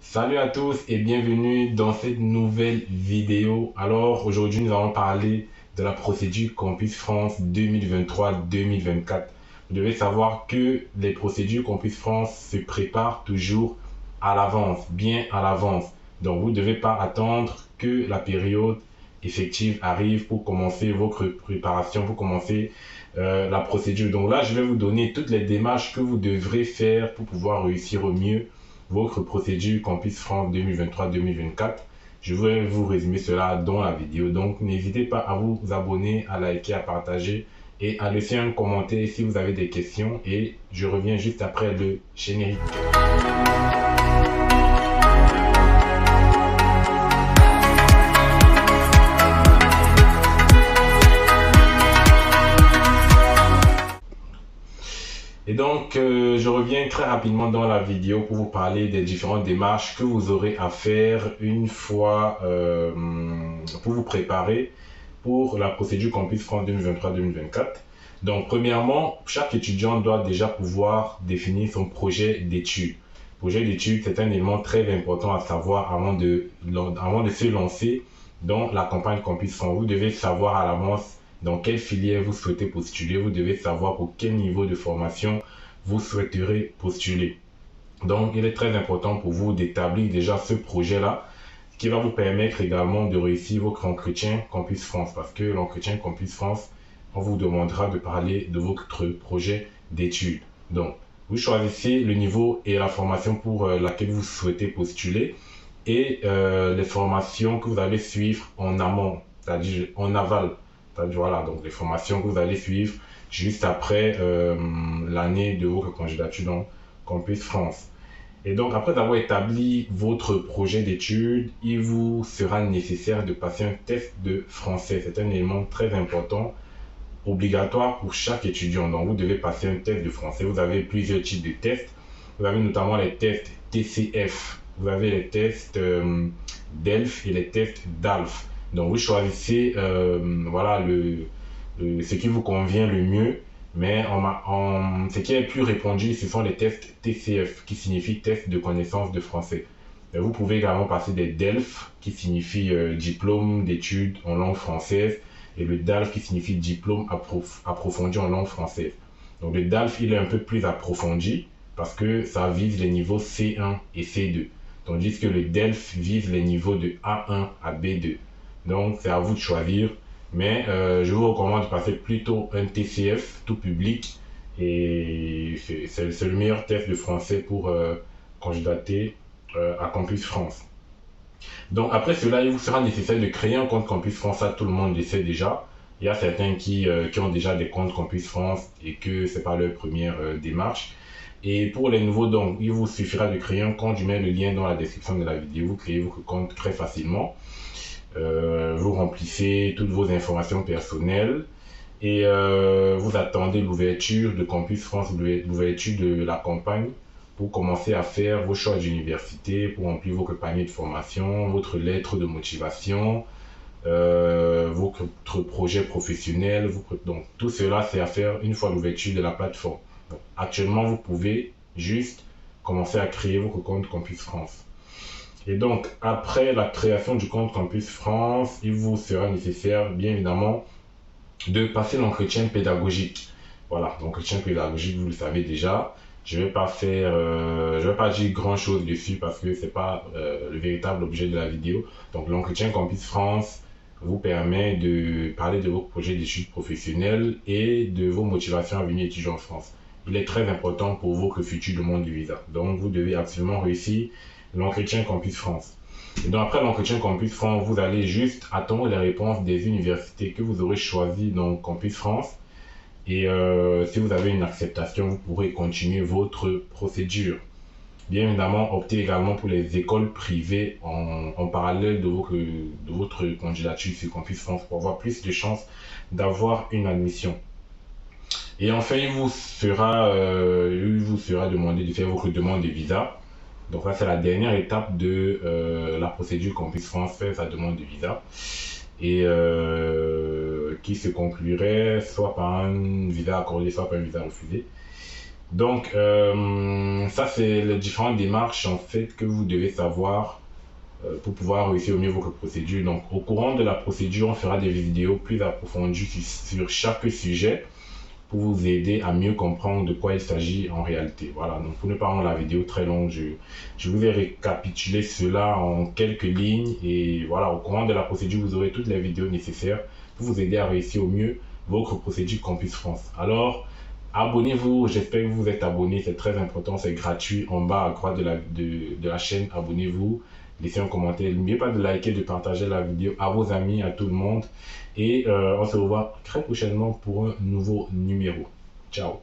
Salut à tous et bienvenue dans cette nouvelle vidéo. Alors aujourd'hui nous allons parler de la procédure Campus France 2023-2024. Vous devez savoir que les procédures Campus France se préparent toujours à l'avance, bien à l'avance. Donc vous ne devez pas attendre que la période effective arrive pour commencer votre préparation, pour commencer la procédure. Donc là je vais vous donner toutes les démarches que vous devrez faire pour pouvoir réussir au mieux votre procédure Campus France 2023-2024. Je vais vous résumer cela dans la vidéo. Donc, n'hésitez pas à vous abonner, à liker, à partager et à laisser un commentaire si vous avez des questions. Et je reviens juste après le générique. Et donc, je reviens très rapidement dans la vidéo pour vous parler des différentes démarches que vous aurez à faire une fois pour vous préparer pour la procédure Campus France 2023-2024. Donc, premièrement, chaque étudiant doit déjà pouvoir définir son projet d'études. Projet d'études, c'est un élément très important à savoir avant de se lancer dans la campagne Campus France. Vous devez savoir à l'avance dans quelle filière vous souhaitez postuler. Vous devez savoir pour quel niveau de formation vous souhaiterez postuler. Donc, il est très important pour vous d'établir déjà ce projet-là, ce qui va vous permettre également de réussir votre entretien Campus France. Parce que l'entretien Campus France, on vous demandera de parler de votre projet d'études. Donc, vous choisissez le niveau et la formation pour laquelle vous souhaitez postuler et les formations que vous allez suivre en amont, c'est-à-dire en aval. Voilà, donc les formations que vous allez suivre juste après l'année de votre candidature dans Campus France. Et donc, après avoir établi votre projet d'études, il vous sera nécessaire de passer un test de français. C'est un élément très important, obligatoire pour chaque étudiant. Donc, vous devez passer un test de français. Vous avez plusieurs types de tests. Vous avez notamment les tests TCF. Vous avez les tests DELF et les tests DALF. Donc, vous choisissez voilà, ce qui vous convient le mieux. Mais ce qui est plus répandu, ce sont les tests TCF, qui signifie test de connaissance de français. Et vous pouvez également passer des DELF, qui signifie diplôme d'études en langue française, et le DALF, qui signifie diplôme approfondi en langue française. Donc le DALF, il est un peu plus approfondi, parce que ça vise les niveaux C1 et C2. Tandis que le DELF vise les niveaux de A1 à B2. Donc, c'est à vous de choisir. Mais je vous recommande de passer plutôt un TCF tout public. Et c'est le meilleur test de français pour candidater à Campus France. Donc, après cela, il vous sera nécessaire de créer un compte Campus France. Ça, tout le monde le sait déjà. Il y a certains qui ont déjà des comptes Campus France et que ce n'est pas leur première démarche. Et pour les nouveaux, donc, il vous suffira de créer un compte. Je mets le lien dans la description de la vidéo. Vous créez votre compte très facilement. Vous remplissez toutes vos informations personnelles et vous attendez l'ouverture de Campus France, l'ouverture de la campagne pour commencer à faire vos choix d'université, pour remplir votre panier de formation, votre lettre de motivation, votre projet professionnel. Donc tout cela, c'est à faire une fois l'ouverture de la plateforme. Donc, actuellement, vous pouvez juste commencer à créer votre compte Campus France. Et donc, après la création du compte Campus France, il vous sera nécessaire, bien évidemment, de passer l'entretien pédagogique. Voilà, l'entretien pédagogique, vous le savez déjà. Je vais pas dire grand chose dessus parce que c'est pas le véritable objet de la vidéo. Donc, l'entretien Campus France vous permet de parler de vos projets d'études professionnelles et de vos motivations à venir étudier en France. Il est très important pour votre future demande de visa. Donc, vous devez absolument réussir l'entretien Campus France. Et donc après l'entretien Campus France, vous allez juste attendre les réponses des universités que vous aurez choisies dans Campus France. Et si vous avez une acceptation, vous pourrez continuer votre procédure. Bien évidemment, optez également pour les écoles privées en parallèle de votre candidature sur Campus France pour avoir plus de chances d'avoir une admission. Et enfin, il vous sera demandé de faire votre demande de visa. Donc là, c'est la dernière étape de la procédure Campus France, faire sa demande de visa. Et qui se conclurait soit par un visa accordé, soit par un visa refusé. Donc, ça, c'est les différentes démarches en fait que vous devez savoir pour pouvoir réussir au mieux votre procédure. Donc, au courant de la procédure, on fera des vidéos plus approfondies sur chaque sujet pour vous aider à mieux comprendre de quoi il s'agit en réalité. Voilà, donc pour ne pas rendre la vidéo très longue, je vous ai récapitulé cela en quelques lignes et voilà, au courant de la procédure, vous aurez toutes les vidéos nécessaires pour vous aider à réussir au mieux votre procédure Campus France. Alors, abonnez-vous, j'espère que vous êtes abonnés, c'est très important, c'est gratuit. En bas à droite de la chaîne, abonnez-vous, laissez un commentaire. N'oubliez pas de liker, de partager la vidéo à vos amis, à tout le monde. Et on se revoit très prochainement pour un nouveau numéro. Ciao.